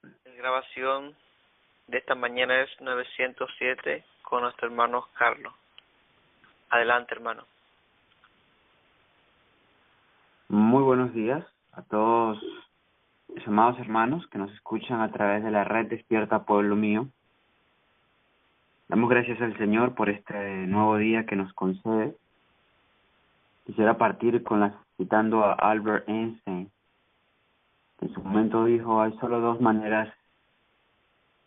La grabación de esta mañana es 907 con nuestro hermano Carlos. Adelante, hermano. Muy buenos días a todos mis amados hermanos que nos escuchan a través de la red Despierta Pueblo Mío. Damos gracias al Señor por este nuevo día que nos concede. Quisiera partir citando a Albert Einstein, que en su momento dijo: hay solo dos maneras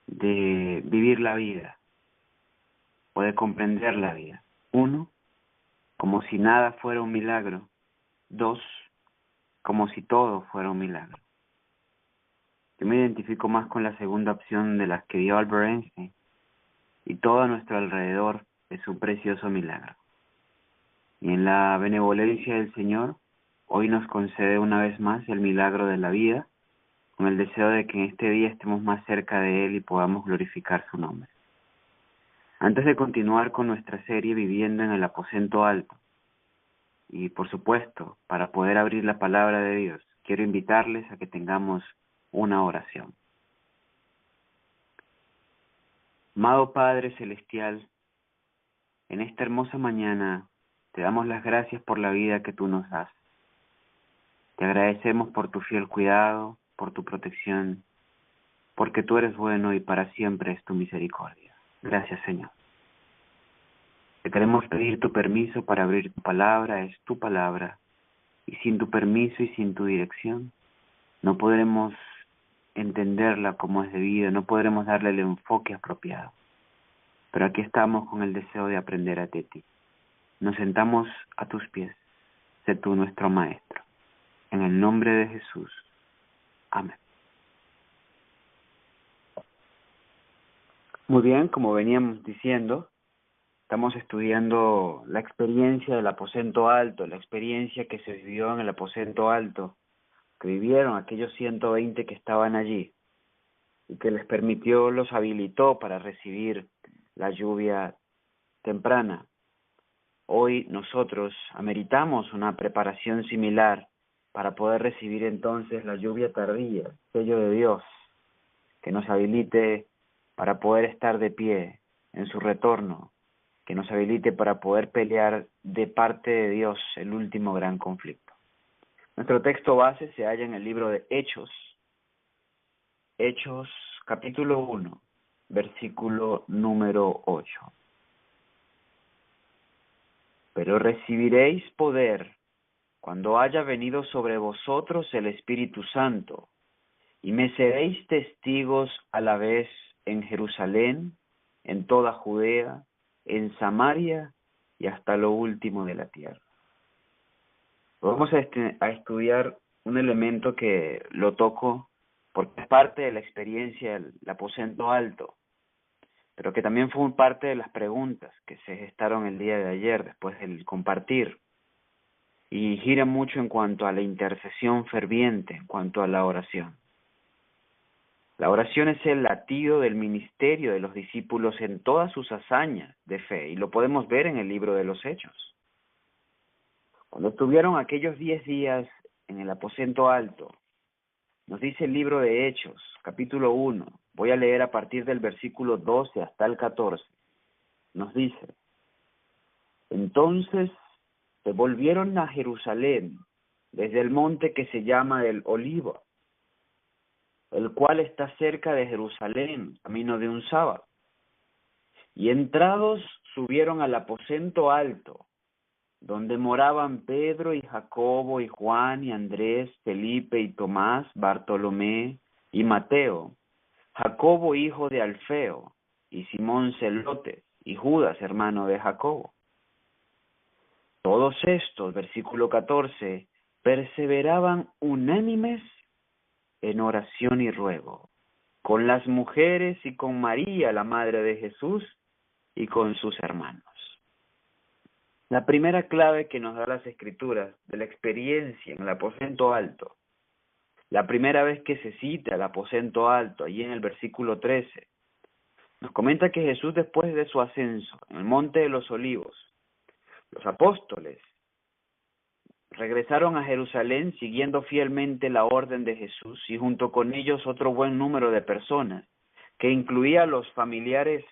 de vivir la vida o de comprender la vida. Uno, como si nada fuera un milagro. Dos, como si todo fuera un milagro. Yo me identifico más con la segunda opción de las que dio Albert Einstein, y todo a nuestro alrededor es un precioso milagro. Y en la benevolencia del Señor, hoy nos concede una vez más el milagro de la vida, con el deseo de que en este día estemos más cerca de Él y podamos glorificar su nombre. Antes de continuar con nuestra serie Viviendo en el Aposento Alto, y por supuesto, para poder abrir la palabra de Dios, quiero invitarles a que tengamos una oración. Amado Padre Celestial, en esta hermosa mañana te damos las gracias por la vida que tú nos das. Te agradecemos por tu fiel cuidado, por tu protección, porque tú eres bueno y para siempre es tu misericordia. Gracias, Señor. Te queremos pedir tu permiso para abrir tu palabra, es tu palabra, y sin tu permiso y sin tu dirección no podremos entenderla como es debido, no podremos darle el enfoque apropiado. Pero aquí estamos con el deseo de aprender de ti. Nos sentamos a tus pies, sé tú nuestro Maestro. En el nombre de Jesús. Amén. Muy bien, como veníamos diciendo, estamos estudiando la experiencia del aposento alto, la experiencia que se vivió en el aposento alto, que vivieron aquellos 120 que estaban allí y que les permitió, los habilitó para recibir la lluvia temprana. Hoy nosotros ameritamos una preparación similar para poder recibir entonces la lluvia tardía, sello de Dios, que nos habilite para poder estar de pie en su retorno, que nos habilite para poder pelear de parte de Dios el último gran conflicto. Nuestro texto base se halla en el libro de Hechos, capítulo 1, versículo número 8. Pero recibiréis poder cuando haya venido sobre vosotros el Espíritu Santo, y me seréis testigos a la vez en Jerusalén, en toda Judea, en Samaria y hasta lo último de la tierra. Vamos a estudiar un elemento que lo toco porque es parte de la experiencia del aposento alto, pero que también fue parte de las preguntas que se gestaron el día de ayer después del compartir. Y gira mucho en cuanto a la intercesión ferviente, en cuanto a la oración. La oración es el latido del ministerio de los discípulos en todas sus hazañas de fe, y lo podemos ver en el libro de los Hechos. Cuando estuvieron aquellos 10 días en el aposento alto, nos dice el libro de Hechos, capítulo 1, voy a leer a partir del versículo 12 hasta el 14, nos dice: entonces se volvieron a Jerusalén desde el monte que se llama el Olivo, el cual está cerca de Jerusalén, camino de un sábado. Y entrados subieron al aposento alto, donde moraban Pedro y Jacobo y Juan y Andrés, Felipe y Tomás, Bartolomé y Mateo, Jacobo hijo de Alfeo y Simón Celotes y Judas hermano de Jacobo. Todos estos, versículo 14, perseveraban unánimes en oración y ruego, con las mujeres y con María, la madre de Jesús, y con sus hermanos. La primera clave que nos da las Escrituras de la experiencia en el aposento alto, la primera vez que se cita el aposento alto, allí en el versículo 13, nos comenta que Jesús, después de su ascenso en el monte de los Olivos, los apóstoles regresaron a Jerusalén siguiendo fielmente la orden de Jesús y junto con ellos otro buen número de personas, que incluía a los familiares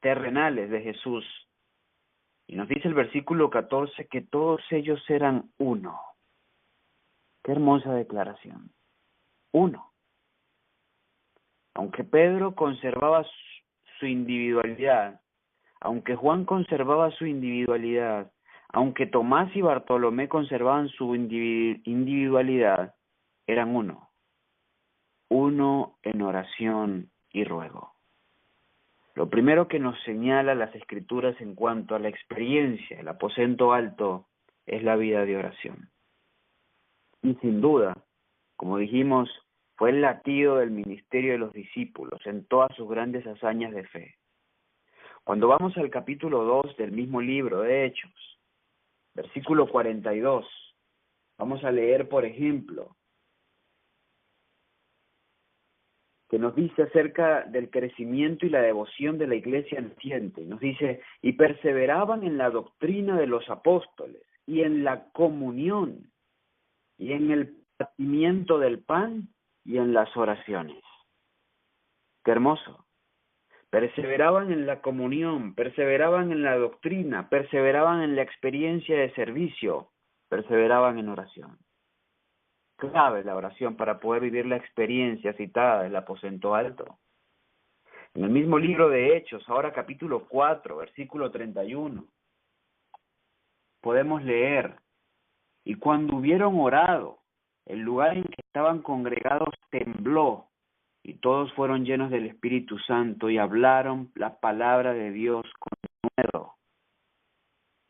terrenales de Jesús. Y nos dice el versículo 14 que todos ellos eran uno. Qué hermosa declaración. Uno. Aunque Pedro conservaba su individualidad, aunque Juan conservaba su individualidad, aunque Tomás y Bartolomé conservaban su individualidad, eran uno. Uno en oración y ruego. Lo primero que nos señala las Escrituras en cuanto a la experiencia, el aposento alto, es la vida de oración. Y sin duda, como dijimos, fue el latido del ministerio de los discípulos en todas sus grandes hazañas de fe. Cuando vamos al capítulo 2 del mismo libro de Hechos, versículo 42, vamos a leer, por ejemplo, que nos dice acerca del crecimiento y la devoción de la iglesia naciente. Nos dice, y perseveraban en la doctrina de los apóstoles, y en la comunión, y en el partimiento del pan, y en las oraciones. ¡Qué hermoso! Perseveraban en la comunión, perseveraban en la doctrina, perseveraban en la experiencia de servicio, perseveraban en oración. Clave la oración para poder vivir la experiencia citada del aposento alto. En el mismo libro de Hechos, ahora capítulo 4, versículo 31, podemos leer, y cuando hubieron orado, el lugar en que estaban congregados tembló, y todos fueron llenos del Espíritu Santo y hablaron la palabra de Dios con nuevo.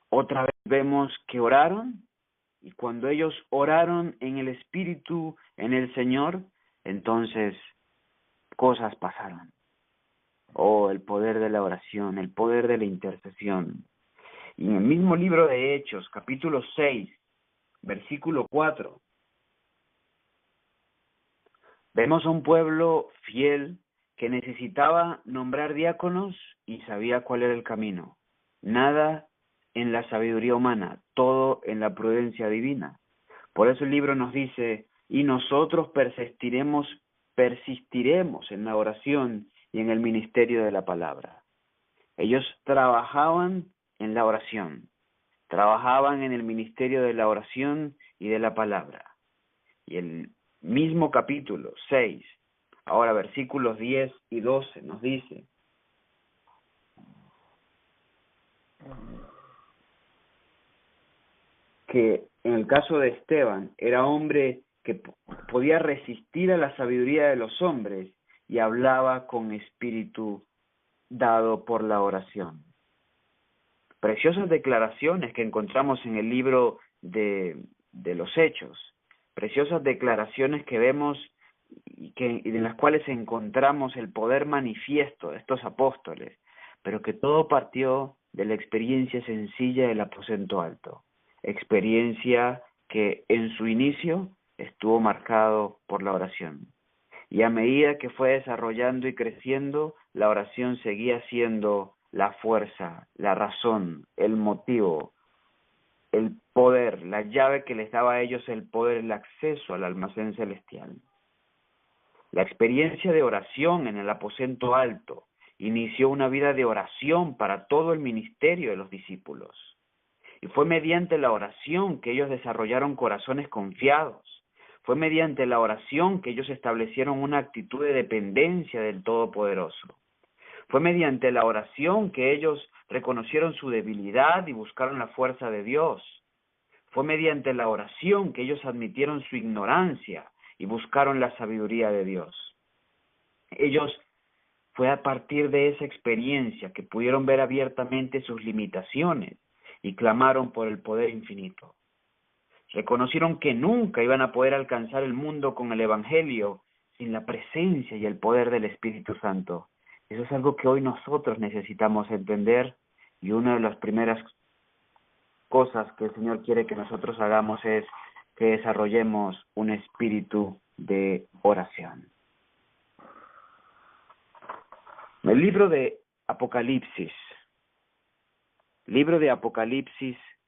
Otra vez vemos que oraron, y cuando ellos oraron en el Espíritu, en el Señor, entonces cosas pasaron. Oh, el poder de la oración, el poder de la intercesión. Y en el mismo libro de Hechos, capítulo 6, versículo 4, vemos a un pueblo fiel que necesitaba nombrar diáconos y sabía cuál era el camino. Nada en la sabiduría humana, todo en la prudencia divina. Por eso el libro nos dice, y nosotros persistiremos en la oración y en el ministerio de la palabra. Ellos trabajaban en la oración, trabajaban en el ministerio de la oración y de la palabra. Y el mismo capítulo 6, ahora versículos 10 y 12 nos dice, que en el caso de Esteban era hombre que podía resistir a la sabiduría de los hombres y hablaba con espíritu dado por la oración. Preciosas declaraciones que encontramos en el libro de los Hechos, preciosas declaraciones que vemos y en las cuales encontramos el poder manifiesto de estos apóstoles, pero que todo partió de la experiencia sencilla del aposento alto, experiencia que en su inicio estuvo marcado por la oración. Y a medida que fue desarrollando y creciendo, la oración seguía siendo la fuerza, la razón, el motivo, el poder, la llave que les daba a ellos el poder, el acceso al almacén celestial. La experiencia de oración en el aposento alto inició una vida de oración para todo el ministerio de los discípulos. Y fue mediante la oración que ellos desarrollaron corazones confiados. Fue mediante la oración que ellos establecieron una actitud de dependencia del Todopoderoso. Fue mediante la oración que ellos reconocieron su debilidad y buscaron la fuerza de Dios. Fue mediante la oración que ellos admitieron su ignorancia y buscaron la sabiduría de Dios. Fue a partir de esa experiencia que pudieron ver abiertamente sus limitaciones y clamaron por el poder infinito. Reconocieron que nunca iban a poder alcanzar el mundo con el Evangelio sin la presencia y el poder del Espíritu Santo. Eso es algo que hoy nosotros necesitamos entender, y una de las primeras cosas que el Señor quiere que nosotros hagamos es que desarrollemos un espíritu de oración. El libro de Apocalipsis,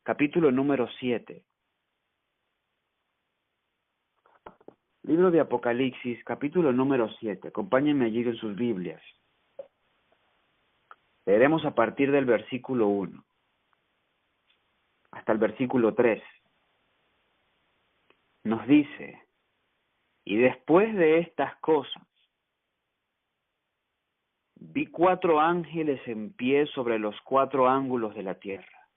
capítulo número 7. Libro de Apocalipsis, capítulo número 7. Acompáñenme allí en sus Biblias. Leeremos a partir del versículo 1 hasta el versículo 3. Nos dice: y después de estas cosas, vi 4 ángeles en pie sobre los 4 ángulos de la tierra,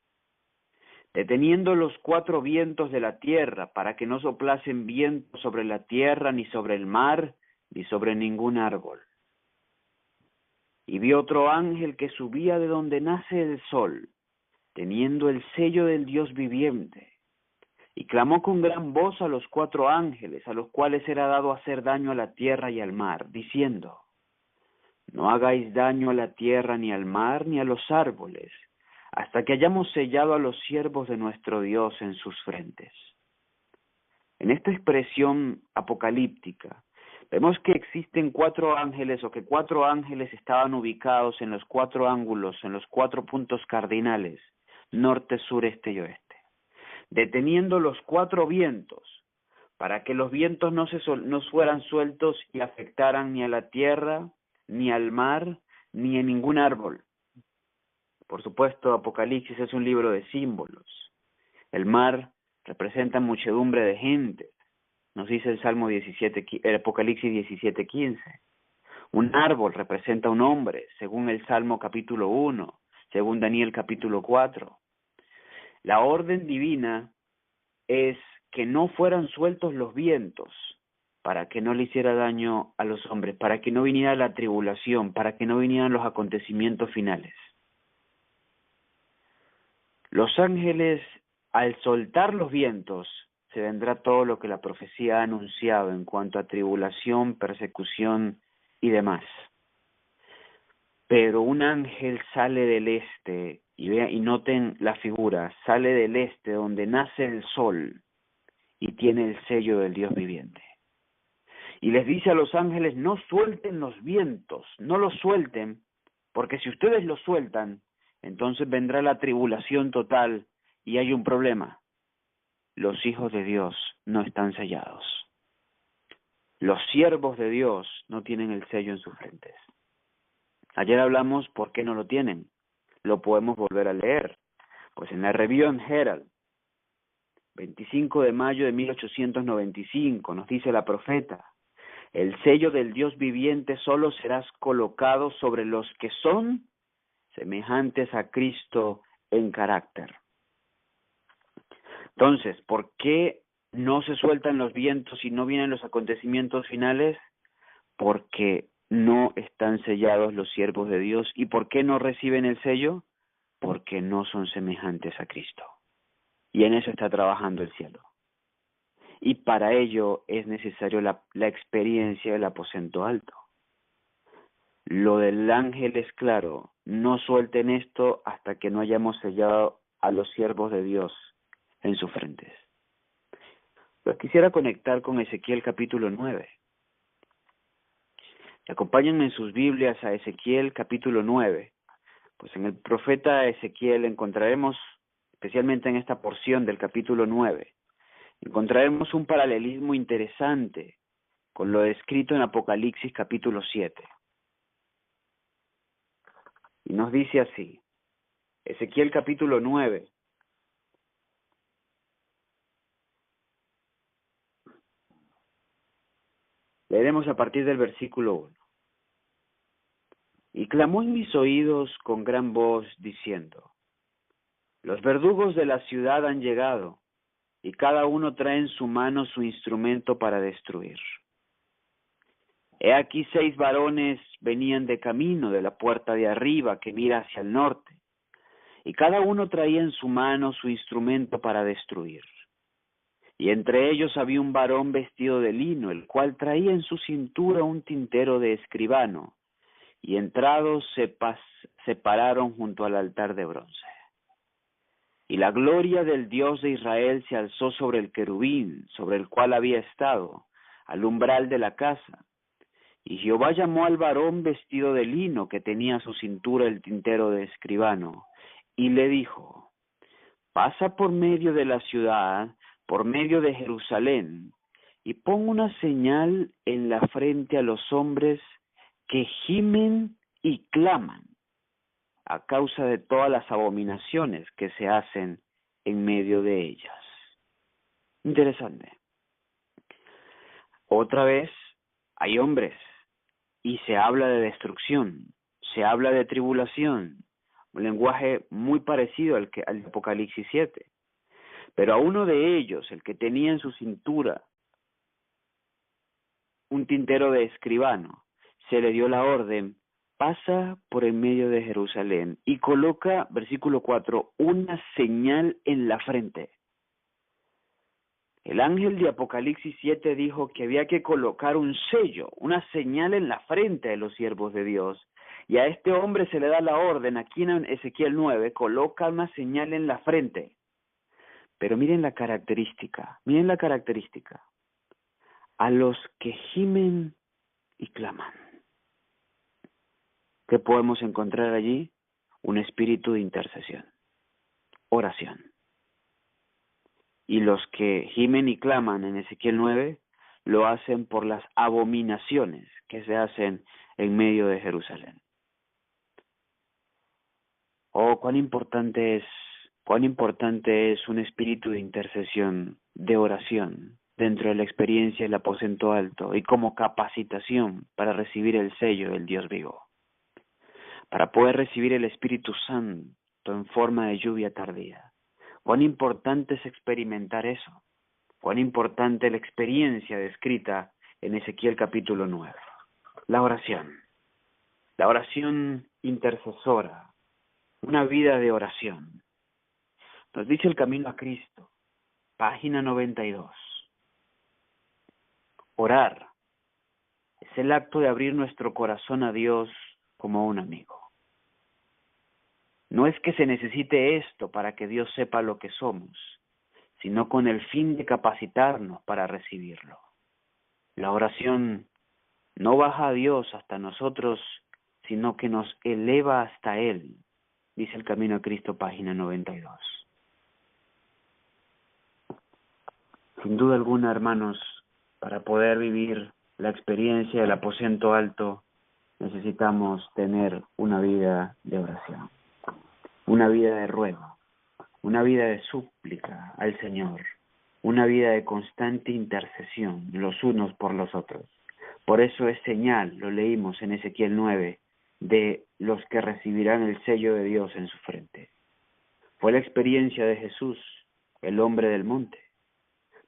deteniendo los 4 vientos de la tierra, para que no soplasen viento sobre la tierra, ni sobre el mar, ni sobre ningún árbol. Y vi otro ángel que subía de donde nace el sol, teniendo el sello del Dios viviente, y clamó con gran voz a los 4 ángeles, a los cuales era dado hacer daño a la tierra y al mar, diciendo: no hagáis daño a la tierra, ni al mar, ni a los árboles, hasta que hayamos sellado a los siervos de nuestro Dios en sus frentes. En esta expresión apocalíptica, vemos que existen 4 ángeles, o que 4 ángeles estaban ubicados en los 4 ángulos, en los 4 puntos cardinales, norte, sur, este y oeste, deteniendo los 4 vientos, para que los vientos no fueran sueltos y afectaran ni a la tierra, ni al mar, ni a ningún árbol. Por supuesto, Apocalipsis es un libro de símbolos. El mar representa muchedumbre de gente, nos dice el Salmo 17, el Apocalipsis 17:15. Un árbol representa un hombre, según el Salmo capítulo 1, según Daniel capítulo 4. La orden divina es que no fueran sueltos los vientos, para que no le hiciera daño a los hombres, para que no viniera la tribulación, para que no vinieran los acontecimientos finales. Los ángeles, al soltar los vientos, se vendrá todo lo que la profecía ha anunciado en cuanto a tribulación, persecución y demás. Pero un ángel sale del este, y noten la figura, sale del este donde nace el sol y tiene el sello del Dios viviente. Y les dice a los ángeles: no suelten los vientos, no los suelten, porque si ustedes los sueltan, entonces vendrá la tribulación total y hay un problema. Los hijos de Dios no están sellados. Los siervos de Dios no tienen el sello en sus frentes. Ayer hablamos por qué no lo tienen. Lo podemos volver a leer. Pues en la Review and Herald, 25 de mayo de 1895, nos dice la profeta: el sello del Dios viviente solo será colocado sobre los que son semejantes a Cristo en carácter. Entonces, ¿por qué no se sueltan los vientos y no vienen los acontecimientos finales? Porque no están sellados los siervos de Dios. ¿Y por qué no reciben el sello? Porque no son semejantes a Cristo. Y en eso está trabajando el cielo. Y para ello es necesario la experiencia del aposento alto. Lo del ángel es claro: no suelten esto hasta que no hayamos sellado a los siervos de Dios en sus frentes. Los quisiera conectar con Ezequiel capítulo 9. Acompáñenme en sus Biblias a Ezequiel capítulo 9. Pues en el profeta Ezequiel encontraremos, especialmente en esta porción del capítulo 9, encontraremos un paralelismo interesante con lo descrito en Apocalipsis capítulo 7. Y nos dice así, Ezequiel capítulo 9. Leeremos a partir del versículo 1. Y clamó en mis oídos con gran voz, diciendo: los verdugos de la ciudad han llegado, y cada uno trae en su mano su instrumento para destruir. He aquí 6 varones venían de camino de la puerta de arriba que mira hacia el norte, y cada uno traía en su mano su instrumento para destruir. Y entre ellos había un varón vestido de lino, el cual traía en su cintura un tintero de escribano, y entrados se pararon junto al altar de bronce. Y la gloria del Dios de Israel se alzó sobre el querubín, sobre el cual había estado, al umbral de la casa. Y Jehová llamó al varón vestido de lino, que tenía a su cintura el tintero de escribano, y le dijo: pasa por medio de la ciudad, por medio de Jerusalén, y pon una señal en la frente a los hombres que gimen y claman a causa de todas las abominaciones que se hacen en medio de ellas. Interesante. Otra vez, hay hombres y se habla de destrucción, se habla de tribulación, un lenguaje muy parecido al de Apocalipsis 7. Pero a uno de ellos, el que tenía en su cintura un tintero de escribano, se le dio la orden: pasa por el medio de Jerusalén y coloca, versículo 4, una señal en la frente. El ángel de Apocalipsis 7 dijo que había que colocar un sello, una señal en la frente de los siervos de Dios. Y a este hombre se le da la orden, aquí en Ezequiel 9, coloca una señal en la frente. Pero miren la característica. A los que gimen y claman. ¿Qué podemos encontrar allí? Un espíritu de intercesión, oración. Y los que gimen y claman en Ezequiel 9 lo hacen por las abominaciones que se hacen en medio de Jerusalén. Oh, cuán importante es un espíritu de intercesión, de oración, dentro de la experiencia del aposento alto y como capacitación para recibir el sello del Dios vivo, para poder recibir el Espíritu Santo en forma de lluvia tardía. Cuán importante es experimentar eso, cuán importante la experiencia descrita en Ezequiel capítulo 9. La oración intercesora, una vida de oración. Nos dice el Camino a Cristo, página 92. Orar es el acto de abrir nuestro corazón a Dios como un amigo. No es que se necesite esto para que Dios sepa lo que somos, sino con el fin de capacitarnos para recibirlo. La oración no baja a Dios hasta nosotros, sino que nos eleva hasta Él, dice el Camino a Cristo, página 92. Sin duda alguna, hermanos, para poder vivir la experiencia del aposento alto, necesitamos tener una vida de oración, una vida de ruego, una vida de súplica al Señor, una vida de constante intercesión los unos por los otros. Por eso es señal, lo leímos en Ezequiel 9, de los que recibirán el sello de Dios en su frente. Fue la experiencia de Jesús, el hombre del monte.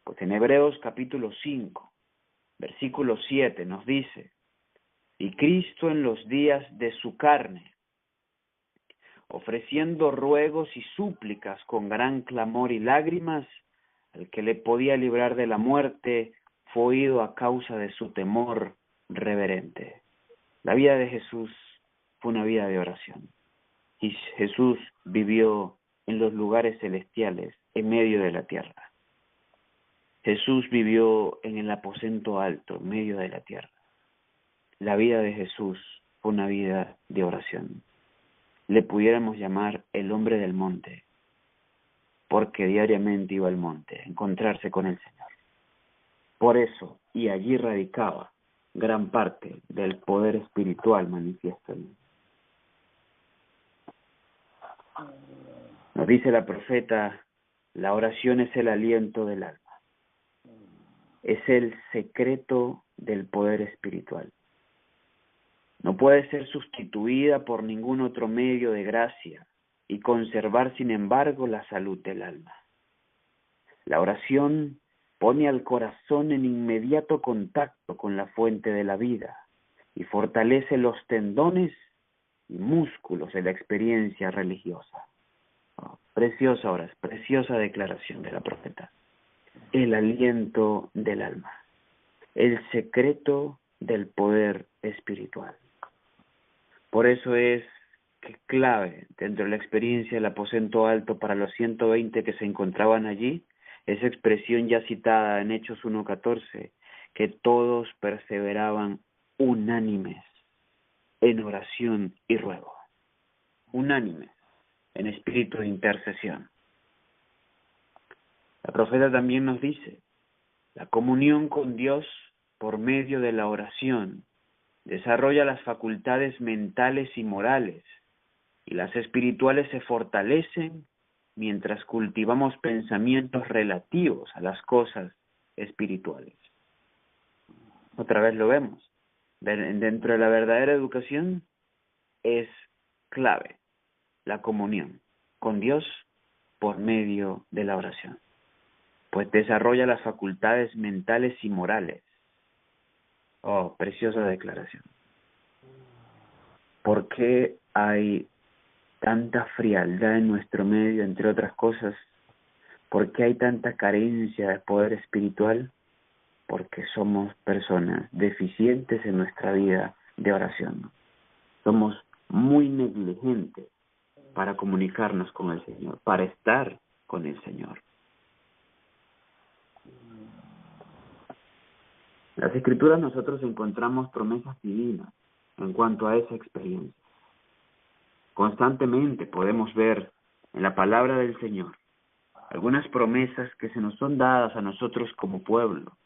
Pues en Hebreos capítulo 5, versículo 7 nos dice: y Cristo en los días de su carne, ofreciendo ruegos y súplicas con gran clamor y lágrimas, al que le podía librar de la muerte, fue oído a causa de su temor reverente. La vida de Jesús fue una vida de oración. Y Jesús vivió en los lugares celestiales, en medio de la tierra. Jesús vivió en el aposento alto, en medio de la tierra. La vida de Jesús fue una vida de oración. Le pudiéramos llamar el hombre del monte, porque diariamente iba al monte a encontrarse con el Señor. Por eso, y allí radicaba gran parte del poder espiritual manifiesto en él. Nos dice la profeta: la oración es el aliento del alma. Es el secreto del poder espiritual. No puede ser sustituida por ningún otro medio de gracia y conservar, sin embargo, la salud del alma. La oración pone al corazón en inmediato contacto con la fuente de la vida y fortalece los tendones y músculos de la experiencia religiosa. Preciosa hora, preciosa declaración de la profeta. El aliento del alma, el secreto del poder espiritual. Por eso es que clave dentro de la experiencia del aposento alto para los 120 que se encontraban allí, esa expresión ya citada en Hechos 1:14, que todos perseveraban unánimes en oración y ruego, unánimes en espíritu de intercesión. La profeta también nos dice: La comunión con Dios por medio de la oración desarrolla las facultades mentales y morales, y las espirituales se fortalecen mientras cultivamos pensamientos relativos a las cosas espirituales. Otra vez lo vemos. Dentro de la verdadera educación es clave la comunión con Dios por medio de la oración, pues desarrolla las facultades mentales y morales. Oh, preciosa declaración. ¿Por qué hay tanta frialdad en nuestro medio, entre otras cosas? ¿Por qué hay tanta carencia de poder espiritual? Porque somos personas deficientes en nuestra vida de oración. Somos muy negligentes para comunicarnos con el Señor, para estar con el Señor. En las Escrituras nosotros encontramos promesas divinas en cuanto a esa experiencia. Constantemente podemos ver en la palabra del Señor algunas promesas que se nos son dadas a nosotros como pueblo,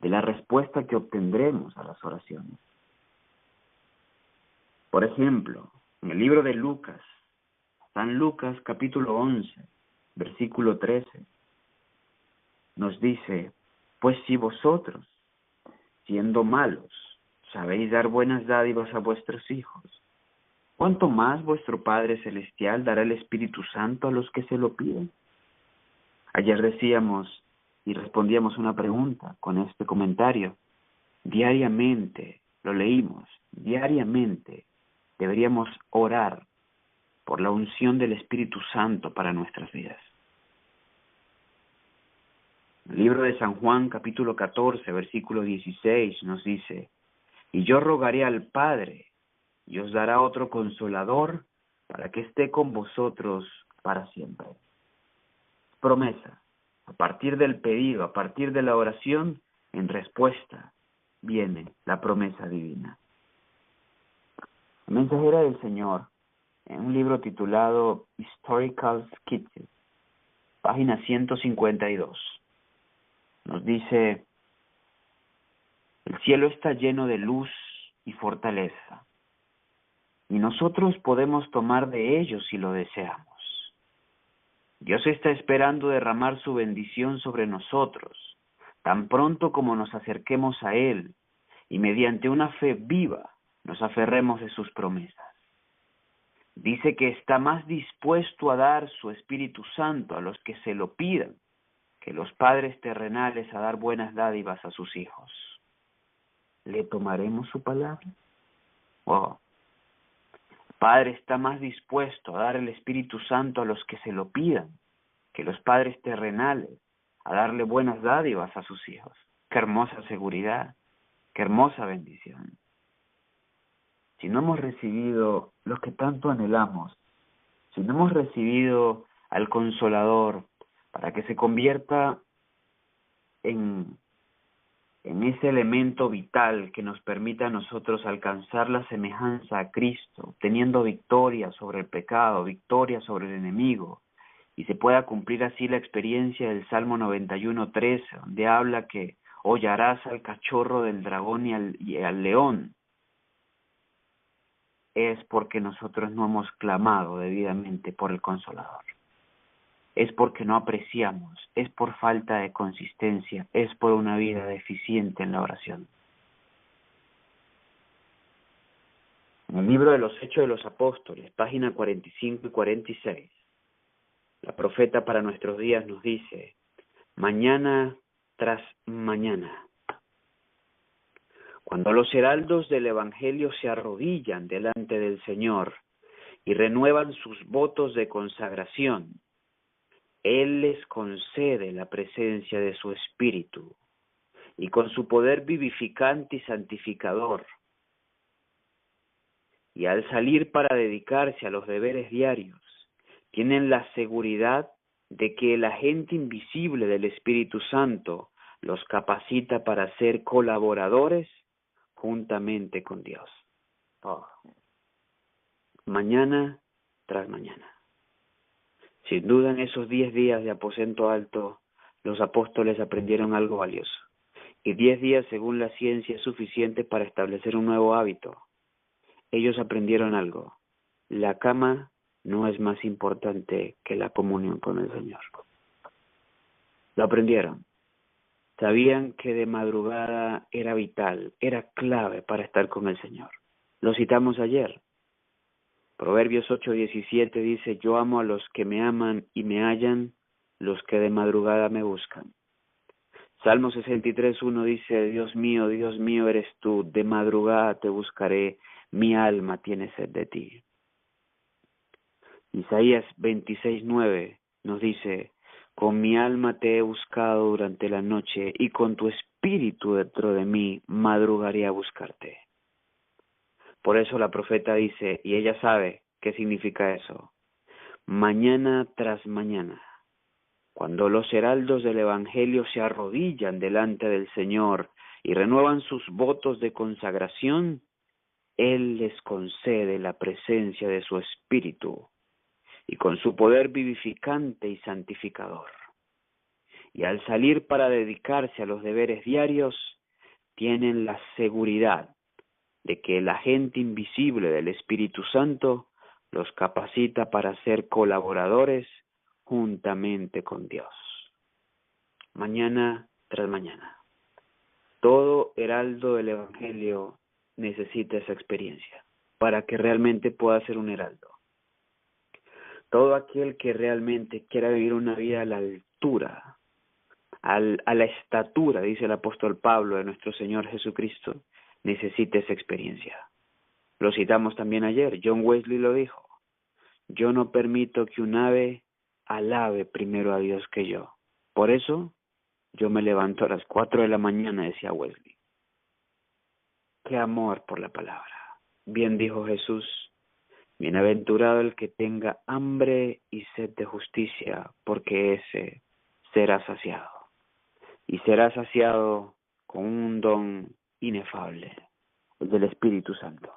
de la respuesta que obtendremos a las oraciones. Por ejemplo, en el libro de Lucas, San Lucas capítulo 11, versículo 13, nos dice: pues si vosotros, siendo malos, sabéis dar buenas dádivas a vuestros hijos, ¿cuánto más vuestro Padre Celestial dará el Espíritu Santo a los que se lo piden? Ayer decíamos y respondíamos una pregunta con este comentario. Diariamente, lo leímos, diariamente deberíamos orar por la unción del Espíritu Santo para nuestras vidas. El libro de San Juan, capítulo 14, versículo 16, nos dice: y yo rogaré al Padre, y os dará otro consolador, para que esté con vosotros para siempre. Promesa. A partir del pedido, a partir de la oración, en respuesta, viene la promesa divina. La mensajera del Señor, en un libro titulado Historical Sketches, página 152, nos dice: el cielo está lleno de luz y fortaleza, y nosotros podemos tomar de ellos si lo deseamos. Dios está esperando derramar su bendición sobre nosotros, tan pronto como nos acerquemos a Él, y mediante una fe viva nos aferremos de sus promesas. Dice que está más dispuesto a dar su Espíritu Santo a los que se lo pidan, que los padres terrenales a dar buenas dádivas a sus hijos. ¿Le tomaremos su palabra? Wow. El Padre está más dispuesto a dar el Espíritu Santo a los que se lo pidan, que los padres terrenales a darle buenas dádivas a sus hijos. Qué hermosa seguridad, qué hermosa bendición. Si no hemos recibido lo que tanto anhelamos, si no hemos recibido al Consolador para que se convierta en ese elemento vital que nos permita a nosotros alcanzar la semejanza a Cristo, teniendo victoria sobre el pecado, victoria sobre el enemigo, y se pueda cumplir así la experiencia del Salmo 91:13, donde habla que hollarás al cachorro del dragón y al león, es porque nosotros no hemos clamado debidamente por el Consolador. Es porque no apreciamos, es por falta de consistencia, es por una vida deficiente en la oración. En el libro de los Hechos de los Apóstoles, página 45 y 46, la profeta para nuestros días nos dice: mañana tras mañana, cuando los heraldos del Evangelio se arrodillan delante del Señor y renuevan sus votos de consagración, Él les concede la presencia de su Espíritu, y con su poder vivificante y santificador, y al salir para dedicarse a los deberes diarios, tienen la seguridad de que el agente invisible del Espíritu Santo los capacita para ser colaboradores juntamente con Dios. Oh. Mañana tras mañana. Sin duda en esos 10 días de aposento alto, los apóstoles aprendieron algo valioso. Y 10 días, según la ciencia, es suficiente para establecer un nuevo hábito. Ellos aprendieron algo. La cama no es más importante que la comunión con el Señor. Lo aprendieron. Sabían que de madrugada era vital, era clave para estar con el Señor. Lo citamos ayer. Proverbios 8:17 dice, yo amo a los que me aman y me hallan, los que de madrugada me buscan. Salmo 63:1 dice, Dios mío eres tú, de madrugada te buscaré, mi alma tiene sed de ti. Isaías 26:9 nos dice, con mi alma te he buscado durante la noche y con tu espíritu dentro de mí madrugaré a buscarte. Por eso la profeta dice, y ella sabe qué significa eso, mañana tras mañana, cuando los heraldos del Evangelio se arrodillan delante del Señor y renuevan sus votos de consagración, Él les concede la presencia de su Espíritu y con su poder vivificante y santificador. Y al salir para dedicarse a los deberes diarios, tienen la seguridad de que el agente invisible del Espíritu Santo los capacita para ser colaboradores juntamente con Dios. Mañana tras mañana. Todo heraldo del Evangelio necesita esa experiencia para que realmente pueda ser un heraldo. Todo aquel que realmente quiera vivir una vida a la altura, a la estatura, dice el apóstol Pablo, de nuestro Señor Jesucristo, necesita esa experiencia. Lo citamos también ayer, John Wesley lo dijo, yo no permito que un ave alabe primero a Dios que yo. Por eso, yo me levanto a las 4 de la mañana, decía Wesley. ¡Qué amor por la palabra! Bien dijo Jesús, bienaventurado el que tenga hambre y sed de justicia, porque ese será saciado. Y será saciado con un don inefable, el del Espíritu Santo.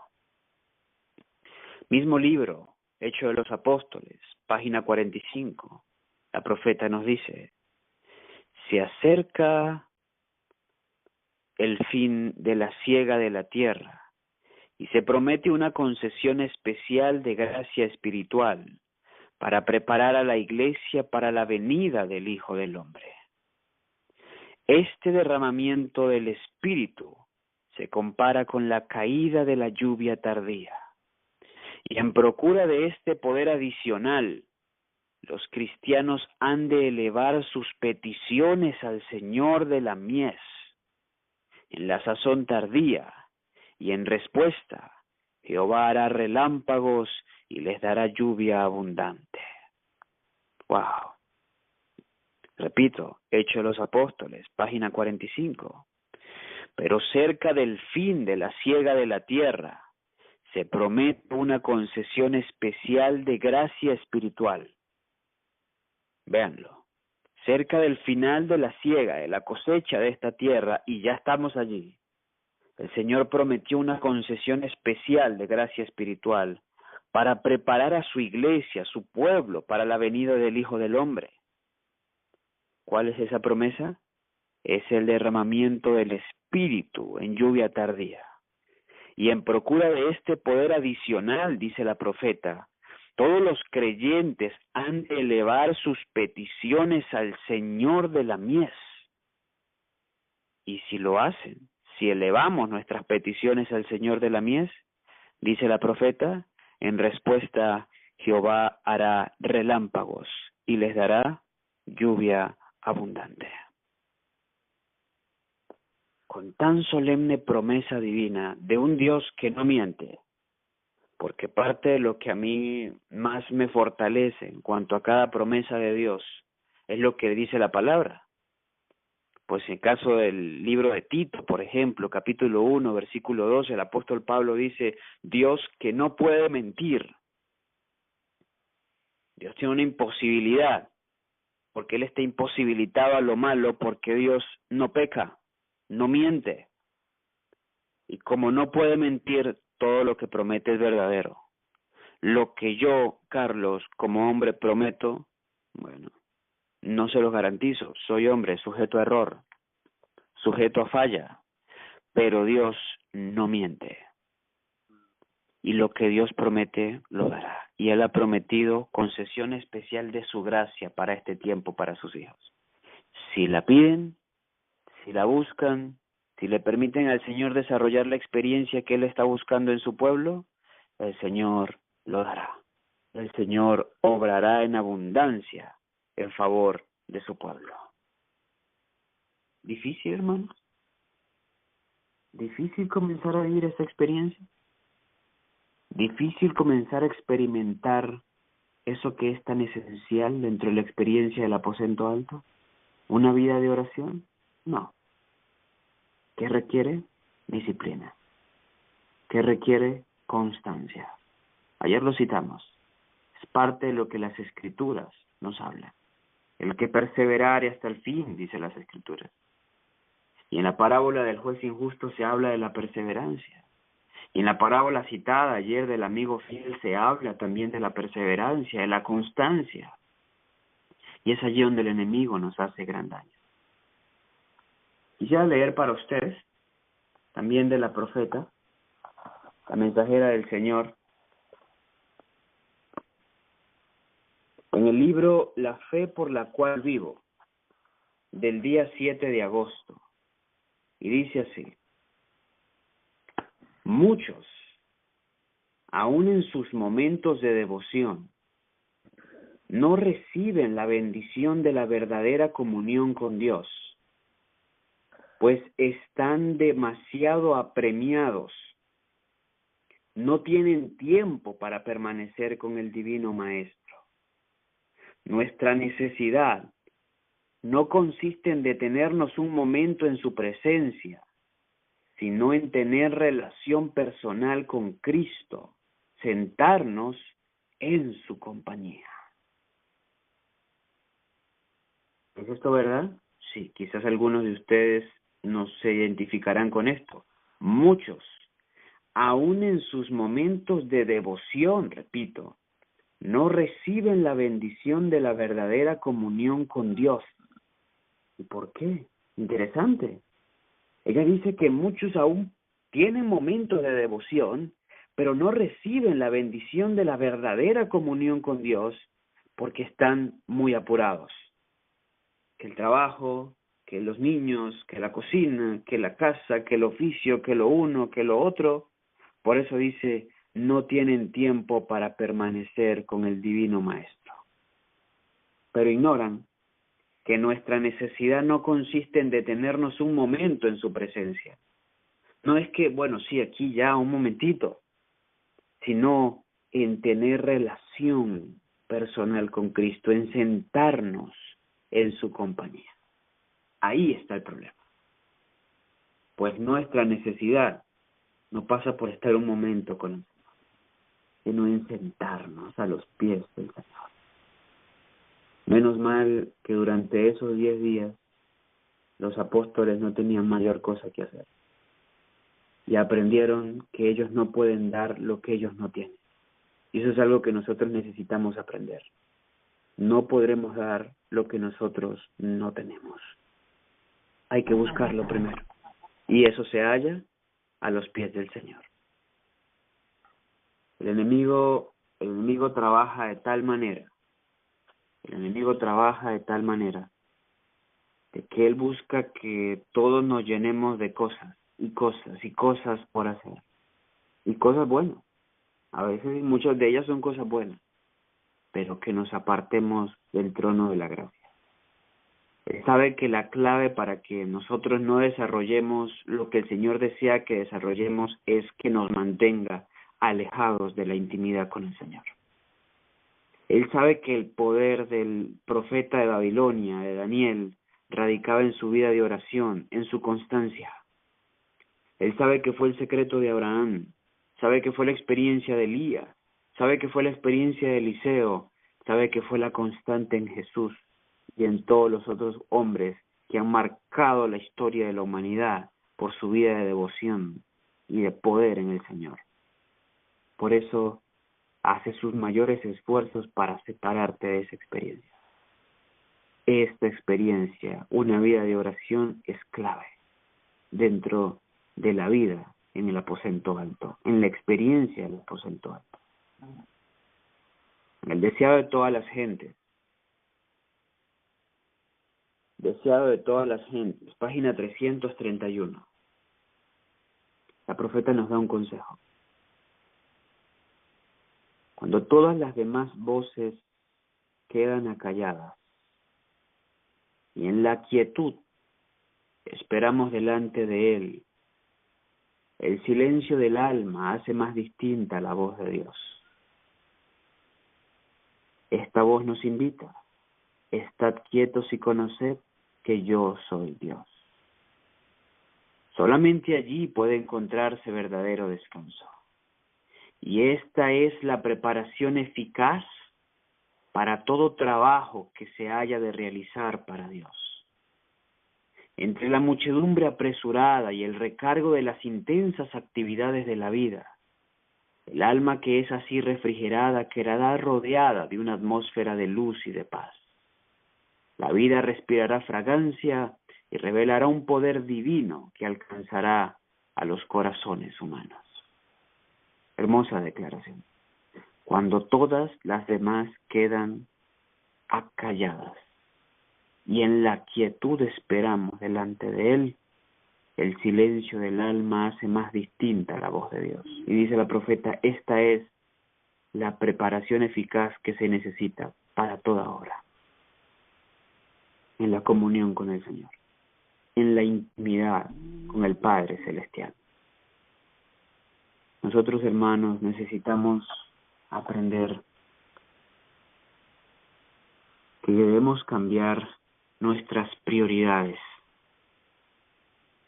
Mismo libro, Hechos de los Apóstoles, página 45, la profeta nos dice, se acerca el fin de la siega de la tierra y se promete una concesión especial de gracia espiritual para preparar a la iglesia para la venida del Hijo del Hombre. Este derramamiento del Espíritu se compara con la caída de la lluvia tardía. Y en procura de este poder adicional, los cristianos han de elevar sus peticiones al Señor de la mies, en la sazón tardía, y en respuesta, Jehová hará relámpagos y les dará lluvia abundante. ¡Wow! Repito, Hechos de los Apóstoles, página 45. Pero cerca del fin de la siega de la tierra, se promete una concesión especial de gracia espiritual. Véanlo, cerca del final de la siega, de la cosecha de esta tierra, y ya estamos allí, el Señor prometió una concesión especial de gracia espiritual para preparar a su iglesia, a su pueblo, para la venida del Hijo del Hombre. ¿Cuál es esa promesa? Es el derramamiento del Espíritu en lluvia tardía. Y en procura de este poder adicional, dice la profeta, todos los creyentes han de elevar sus peticiones al Señor de la mies. Y si lo hacen, si elevamos nuestras peticiones al Señor de la mies, dice la profeta, en respuesta, Jehová hará relámpagos y les dará lluvia abundante. Con tan solemne promesa divina de un Dios que no miente, porque parte de lo que a mí más me fortalece en cuanto a cada promesa de Dios es lo que dice la palabra. Pues en el caso del libro de Tito, por ejemplo, capítulo 1, versículo 12, el apóstol Pablo dice, Dios que no puede mentir. Dios tiene una imposibilidad, porque Él está imposibilitado a lo malo, porque Dios no peca, no miente. Y como no puede mentir, todo lo que promete es verdadero. Lo que yo, Carlos, como hombre prometo, bueno, no se los garantizo. Soy hombre, sujeto a error, sujeto a falla, pero Dios no miente. Y lo que Dios promete, lo dará. Y Él ha prometido concesión especial de su gracia para este tiempo, para sus hijos. Si la piden, si la buscan, si le permiten al Señor desarrollar la experiencia que Él está buscando en su pueblo, el Señor lo dará. El Señor obrará en abundancia en favor de su pueblo. ¿Difícil, hermanos? ¿Difícil comenzar a vivir esa experiencia? ¿Difícil comenzar a experimentar eso que es tan esencial dentro de la experiencia del aposento alto? ¿Una vida de oración? No. ¿Qué requiere? Disciplina. ¿Qué requiere? Constancia. Ayer lo citamos. Es parte de lo que las Escrituras nos hablan. El que perseverare hasta el fin, dice las Escrituras. Y en la parábola del juez injusto se habla de la perseverancia. Y en la parábola citada ayer del amigo fiel se habla también de la perseverancia, de la constancia. Y es allí donde el enemigo nos hace gran daño. Quisiera leer para ustedes, también de la profeta, la mensajera del Señor, en el libro La fe por la cual vivo, del día 7 de agosto. Y dice así: muchos, aun en sus momentos de devoción, no reciben la bendición de la verdadera comunión con Dios, pues están demasiado apremiados, no tienen tiempo para permanecer con el Divino Maestro. Nuestra necesidad no consiste en detenernos un momento en su presencia, sino en tener relación personal con Cristo, sentarnos en su compañía. ¿Es esto verdad? Sí, quizás algunos de ustedes no se identificarán con esto. Muchos, aun en sus momentos de devoción, repito, no reciben la bendición de la verdadera comunión con Dios. ¿Y por qué? Interesante. Ella dice que muchos aún tienen momentos de devoción, pero no reciben la bendición de la verdadera comunión con Dios porque están muy apurados. Que el trabajo, que los niños, que la cocina, que la casa, que el oficio, que lo uno, que lo otro. Por eso dice, no tienen tiempo para permanecer con el Divino Maestro. Pero ignoran que nuestra necesidad no consiste en detenernos un momento en su presencia. No es que, bueno, sí, aquí ya un momentito, sino en tener relación personal con Cristo, en sentarnos en su compañía. Ahí está el problema. Pues nuestra necesidad no pasa por estar un momento con Él, sino en sentarnos a los pies del Señor. Menos mal que durante esos 10 días los apóstoles no tenían mayor cosa que hacer. Y aprendieron que ellos no pueden dar lo que ellos no tienen. Y eso es algo que nosotros necesitamos aprender. No podremos dar lo que nosotros no tenemos. Hay que buscarlo primero. Y eso se halla a los pies del Señor. El enemigo trabaja de tal manera. El enemigo trabaja de tal manera de que él busca que todos nos llenemos de cosas y cosas y cosas por hacer. Y cosas buenas. A veces muchas de ellas son cosas buenas, pero que nos apartemos del trono de la gracia. Él sabe que la clave para que nosotros no desarrollemos lo que el Señor desea que desarrollemos es que nos mantenga alejados de la intimidad con el Señor. Él sabe que el poder del profeta de Babilonia, de Daniel, radicaba en su vida de oración, en su constancia. Él sabe que fue el secreto de Abraham, sabe que fue la experiencia de Elías, sabe que fue la experiencia de Eliseo, sabe que fue la constante en Jesús y en todos los otros hombres que han marcado la historia de la humanidad por su vida de devoción y de poder en el Señor. Por eso hace sus mayores esfuerzos para separarte de esa experiencia. esta experiencia, una vida de oración, es clave dentro de la vida en el aposento alto, en la experiencia del aposento alto. El deseado de todas las gentes, página 331. La profeta nos da un consejo. Cuando todas las demás voces quedan acalladas y en la quietud esperamos delante de Él, el silencio del alma hace más distinta la voz de Dios. Esta voz nos invita: estad quietos y conoced que yo soy Dios. Solamente allí puede encontrarse verdadero descanso. Y esta es la preparación eficaz para todo trabajo que se haya de realizar para Dios. Entre la muchedumbre apresurada y el recargo de las intensas actividades de la vida, el alma que es así refrigerada quedará rodeada de una atmósfera de luz y de paz. La vida respirará fragancia y revelará un poder divino que alcanzará a los corazones humanos. Hermosa declaración. Cuando todas las demás quedan acalladas y en la quietud esperamos delante de Él, el silencio del alma hace más distinta la voz de Dios. Y dice la profeta, esta es la preparación eficaz que se necesita para toda hora. En la comunión con el Señor, en la intimidad con el Padre Celestial. Nosotros, hermanos, necesitamos aprender que debemos cambiar nuestras prioridades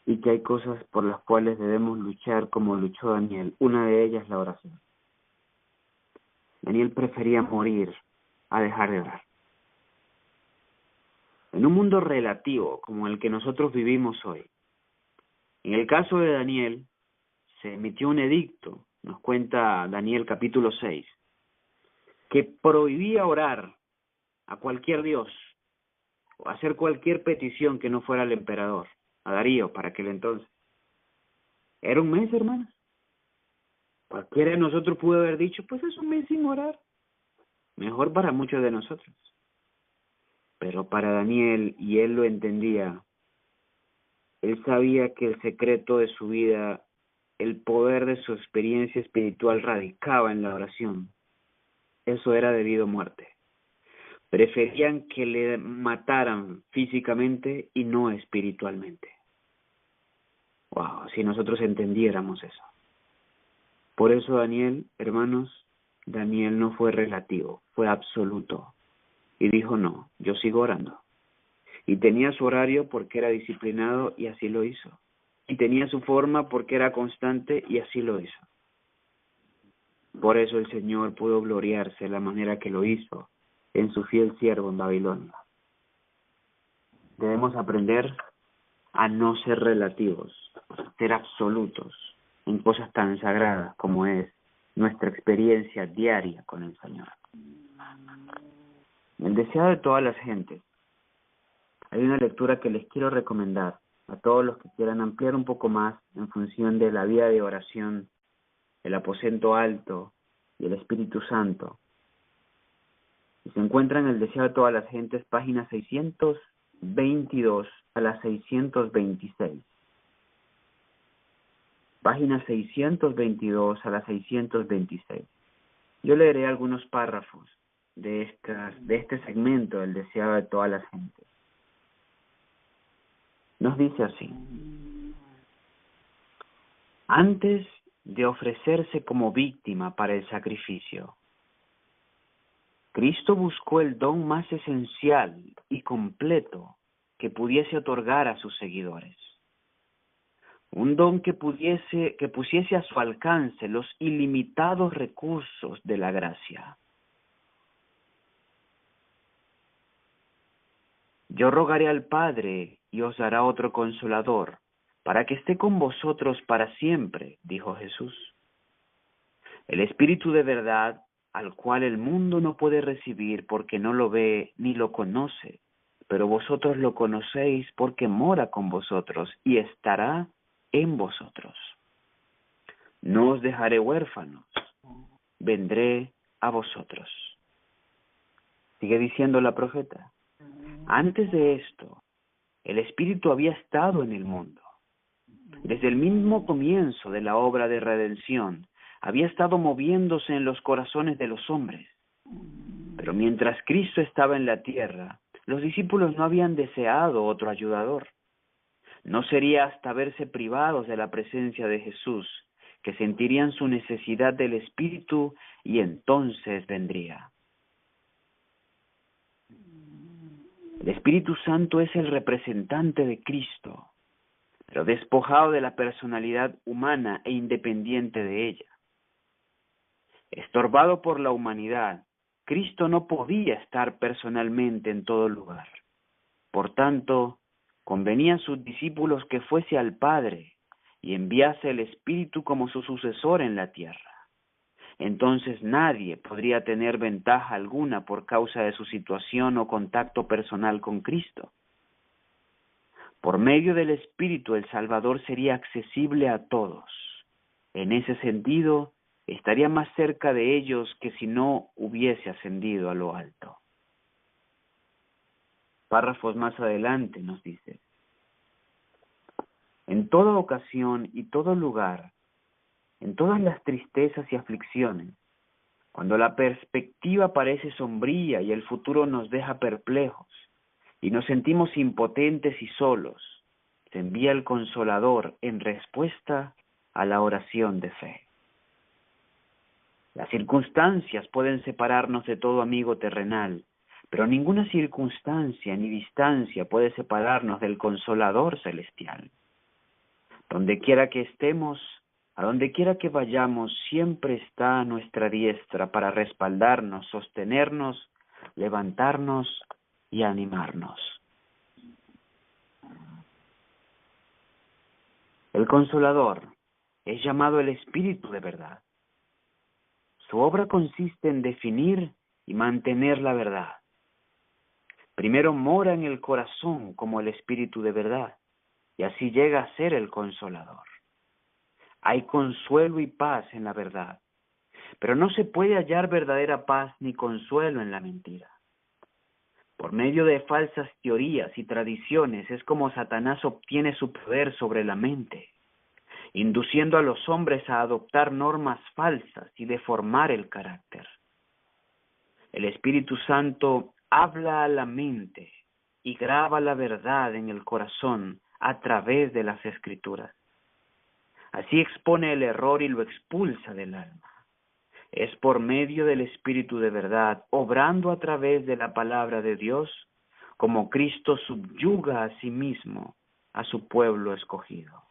y que hay cosas por las cuales debemos luchar como luchó Daniel. Una de ellas, la oración. Daniel prefería morir a dejar de orar. En un mundo relativo como el que nosotros vivimos hoy, en el caso de Daniel, se emitió un edicto, nos cuenta Daniel capítulo 6, que prohibía orar a cualquier dios o hacer cualquier petición que no fuera al emperador, a Darío para aquel entonces. Era un mes, hermanos. Cualquiera de nosotros pudo haber dicho, pues es un mes sin orar. Mejor para muchos de nosotros. Pero para Daniel, y él lo entendía, él sabía que el secreto de su vida, el poder de su experiencia espiritual radicaba en la oración. Eso era debido a muerte. Preferían que le mataran físicamente y no espiritualmente. Wow, si nosotros entendiéramos eso. Por eso Daniel, hermanos, Daniel no fue relativo, fue absoluto. Y dijo, no, yo sigo orando. Y tenía su horario porque era disciplinado y así lo hizo. Y tenía su forma porque era constante y así lo hizo. Por eso el Señor pudo gloriarse de la manera que lo hizo en su fiel siervo en Babilonia. Debemos aprender a no ser relativos, ser absolutos en cosas tan sagradas como es nuestra experiencia diaria con el Señor. El deseado de todas las gentes. Hay una lectura que les quiero recomendar a todos los que quieran ampliar un poco más en función de la vida de oración, el aposento alto y el Espíritu Santo. Y se encuentra en el deseado de todas las gentes, páginas 622 a la 626. Páginas 622 a la 626. Yo leeré algunos párrafos de este segmento del deseado de todas las gentes. Nos dice así: antes de ofrecerse como víctima para el sacrificio, Cristo buscó el don más esencial y completo que pudiese otorgar a sus seguidores. Un don que pusiese a su alcance los ilimitados recursos de la gracia. Yo rogaré al Padre y os dará otro consolador, para que esté con vosotros para siempre, dijo Jesús. El Espíritu de verdad, al cual el mundo no puede recibir porque no lo ve ni lo conoce, pero vosotros lo conocéis porque mora con vosotros y estará en vosotros. No os dejaré huérfanos, vendré a vosotros. Sigue diciendo la profeta. Antes de esto, el Espíritu había estado en el mundo. Desde el mismo comienzo de la obra de redención, había estado moviéndose en los corazones de los hombres. Pero mientras Cristo estaba en la tierra, los discípulos no habían deseado otro ayudador. No sería hasta verse privados de la presencia de Jesús que sentirían su necesidad del Espíritu y entonces vendría. El Espíritu Santo es el representante de Cristo, pero despojado de la personalidad humana e independiente de ella. Estorbado por la humanidad, Cristo no podía estar personalmente en todo lugar. Por tanto, convenía a sus discípulos que fuese al Padre y enviase el Espíritu como su sucesor en la tierra. Entonces nadie podría tener ventaja alguna por causa de su situación o contacto personal con Cristo. Por medio del Espíritu el Salvador sería accesible a todos. En ese sentido, estaría más cerca de ellos que si no hubiese ascendido a lo alto. Párrafos más adelante nos dice: en toda ocasión y todo lugar, en todas las tristezas y aflicciones, cuando la perspectiva parece sombría y el futuro nos deja perplejos y nos sentimos impotentes y solos, se envía el Consolador en respuesta a la oración de fe. Las circunstancias pueden separarnos de todo amigo terrenal, pero ninguna circunstancia ni distancia puede separarnos del Consolador celestial. Donde quiera que estemos, a donde quiera que vayamos, siempre está a nuestra diestra para respaldarnos, sostenernos, levantarnos y animarnos. El Consolador es llamado el Espíritu de verdad. Su obra consiste en definir y mantener la verdad. Primero mora en el corazón como el Espíritu de verdad, y así llega a ser el Consolador. Hay consuelo y paz en la verdad, pero no se puede hallar verdadera paz ni consuelo en la mentira. Por medio de falsas teorías y tradiciones es como Satanás obtiene su poder sobre la mente, induciendo a los hombres a adoptar normas falsas y deformar el carácter. El Espíritu Santo habla a la mente y graba la verdad en el corazón a través de las Escrituras. Así expone el error y lo expulsa del alma. Es por medio del Espíritu de verdad, obrando a través de la palabra de Dios, como Cristo subyuga a sí mismo a su pueblo escogido.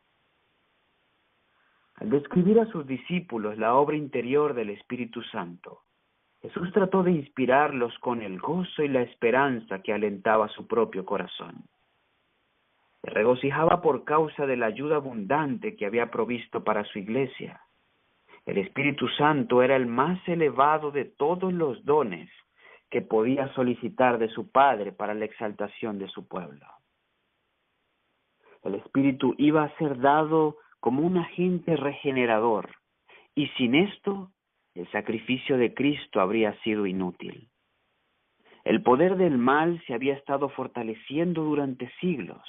Al describir a sus discípulos la obra interior del Espíritu Santo, Jesús trató de inspirarlos con el gozo y la esperanza que alentaba su propio corazón. Se regocijaba por causa de la ayuda abundante que había provisto para su iglesia. El Espíritu Santo era el más elevado de todos los dones que podía solicitar de su Padre para la exaltación de su pueblo. El Espíritu iba a ser dado como un agente regenerador, y sin esto, el sacrificio de Cristo habría sido inútil. El poder del mal se había estado fortaleciendo durante siglos,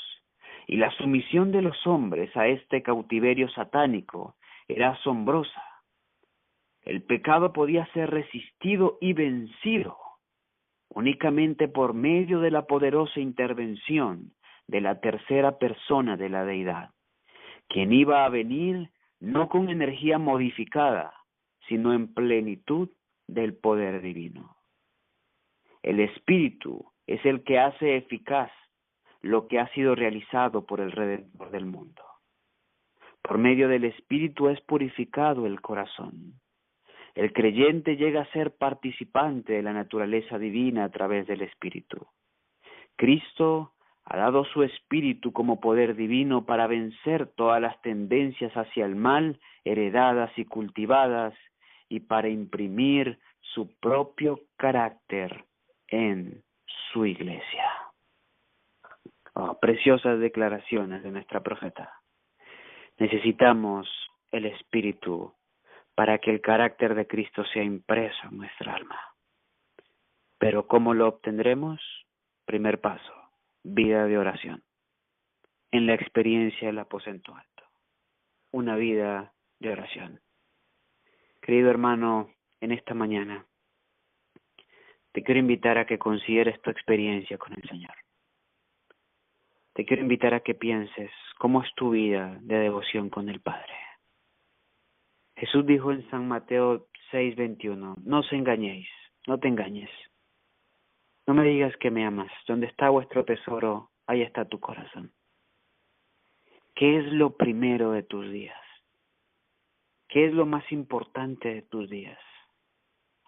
y la sumisión de los hombres a este cautiverio satánico era asombrosa. El pecado podía ser resistido y vencido únicamente por medio de la poderosa intervención de la tercera persona de la deidad, quien iba a venir no con energía modificada, sino en plenitud del poder divino. El Espíritu es el que hace eficaz lo que ha sido realizado por el Redentor del mundo. Por medio del Espíritu es purificado el corazón. El creyente llega a ser participante de la naturaleza divina a través del Espíritu. Cristo ha dado su Espíritu como poder divino para vencer todas las tendencias hacia el mal heredadas y cultivadas y para imprimir su propio carácter en su iglesia. Oh, preciosas declaraciones de nuestra profeta. Necesitamos el Espíritu para que el carácter de Cristo sea impreso en nuestra alma. Pero ¿cómo lo obtendremos? Primer paso, vida de oración. En la experiencia del aposento alto. Una vida de oración. Querido hermano, en esta mañana te quiero invitar a que consideres tu experiencia con el Señor. Te quiero invitar a que pienses cómo es tu vida de devoción con el Padre. Jesús dijo en San Mateo 6:21, no os engañéis, no te engañes. No me digas que me amas, donde está vuestro tesoro, ahí está tu corazón. ¿Qué es lo primero de tus días? ¿Qué es lo más importante de tus días?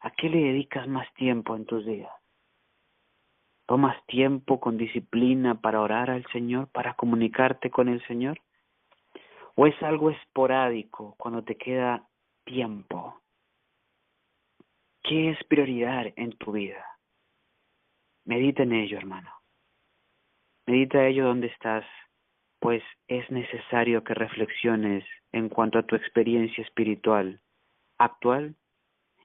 ¿A qué le dedicas más tiempo en tus días? ¿Tomas tiempo con disciplina para orar al Señor, para comunicarte con el Señor? ¿O es algo esporádico cuando te queda tiempo? ¿Qué es prioridad en tu vida? Medita en ello, hermano. Medita ello donde estás, pues es necesario que reflexiones en cuanto a tu experiencia espiritual actual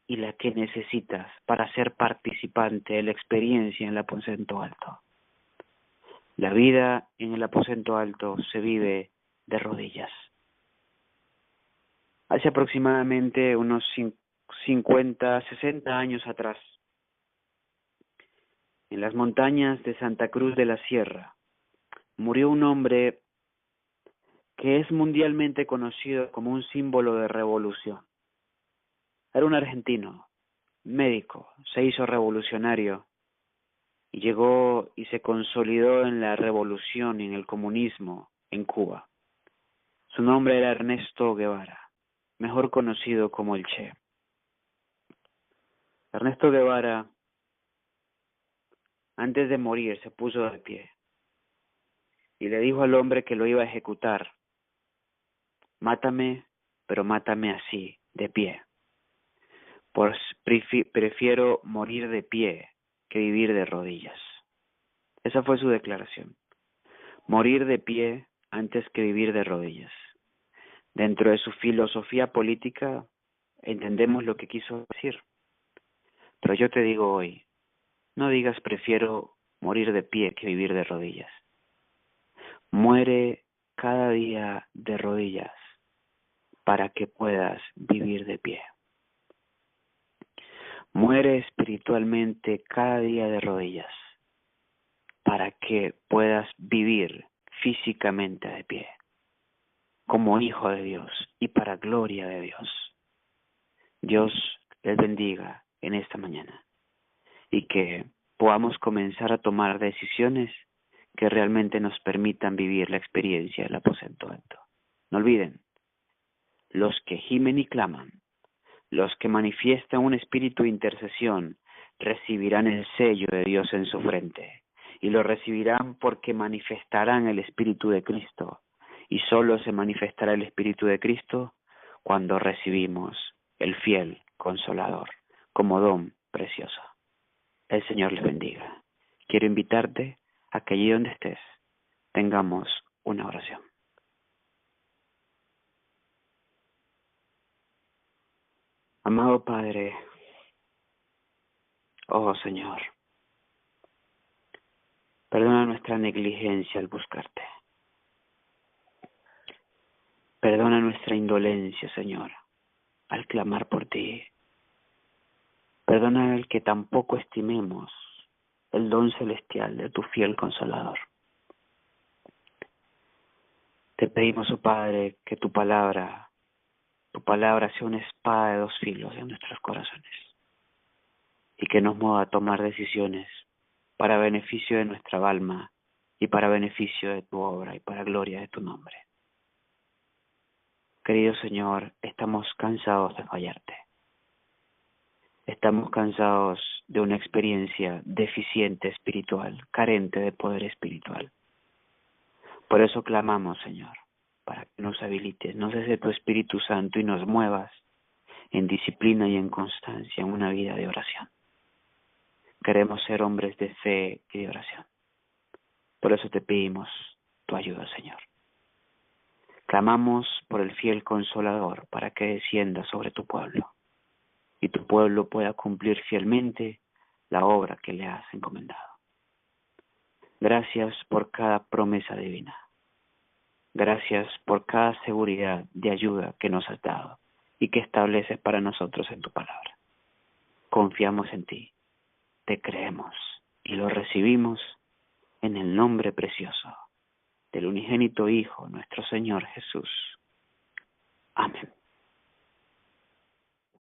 y la que necesitas para ser participante de la experiencia en el aposento alto. La vida en el aposento alto se vive de rodillas. Hace aproximadamente unos 50, 60 años atrás, en las montañas de Santa Cruz de la Sierra, murió un hombre que es mundialmente conocido como un símbolo de revolución. Era un argentino, médico, se hizo revolucionario y llegó y se consolidó en la revolución y en el comunismo en Cuba. Su nombre era Ernesto Guevara, mejor conocido como el Che. Ernesto Guevara, antes de morir, se puso de pie y le dijo al hombre que lo iba a ejecutar, mátame, pero mátame así, de pie. Pues prefiero morir de pie que vivir de rodillas. Esa fue su declaración. Morir de pie antes que vivir de rodillas. Dentro de su filosofía política entendemos lo que quiso decir. Pero yo te digo hoy, no digas prefiero morir de pie que vivir de rodillas. Muere cada día de rodillas para que puedas vivir de pie. Muere espiritualmente cada día de rodillas para que puedas vivir físicamente de pie, como hijo de Dios y para gloria de Dios. Dios les bendiga en esta mañana y que podamos comenzar a tomar decisiones que realmente nos permitan vivir la experiencia del aposento alto. No olviden, los que gimen y claman, los que manifiestan un espíritu de intercesión, recibirán el sello de Dios en su frente, y lo recibirán porque manifestarán el Espíritu de Cristo, y solo se manifestará el Espíritu de Cristo cuando recibimos el fiel Consolador como don precioso. El Señor les bendiga. Quiero invitarte a que allí donde estés tengamos una oración. Amado Padre, oh Señor, perdona nuestra negligencia al buscarte. Perdona nuestra indolencia, Señor, al clamar por ti. Perdona el que tampoco estimemos el don celestial de tu fiel Consolador. Te pedimos, oh Padre, que tu palabra sea una espada de dos filos en nuestros corazones y que nos mueva a tomar decisiones para beneficio de nuestra alma y para beneficio de tu obra y para gloria de tu nombre. Querido Señor, estamos cansados de fallarte. Estamos cansados de una experiencia deficiente espiritual, carente de poder espiritual. Por eso clamamos, Señor, para que nos habilites, nos des de tu Espíritu Santo y nos muevas en disciplina y en constancia en una vida de oración. Queremos ser hombres de fe y de oración. Por eso te pedimos tu ayuda, Señor. Clamamos por el fiel Consolador para que descienda sobre tu pueblo y tu pueblo pueda cumplir fielmente la obra que le has encomendado. Gracias por cada promesa divina. Gracias por cada seguridad de ayuda que nos has dado y que estableces para nosotros en tu palabra. Confiamos en ti, te creemos y lo recibimos en el nombre precioso del unigénito Hijo, nuestro Señor Jesús. Amén.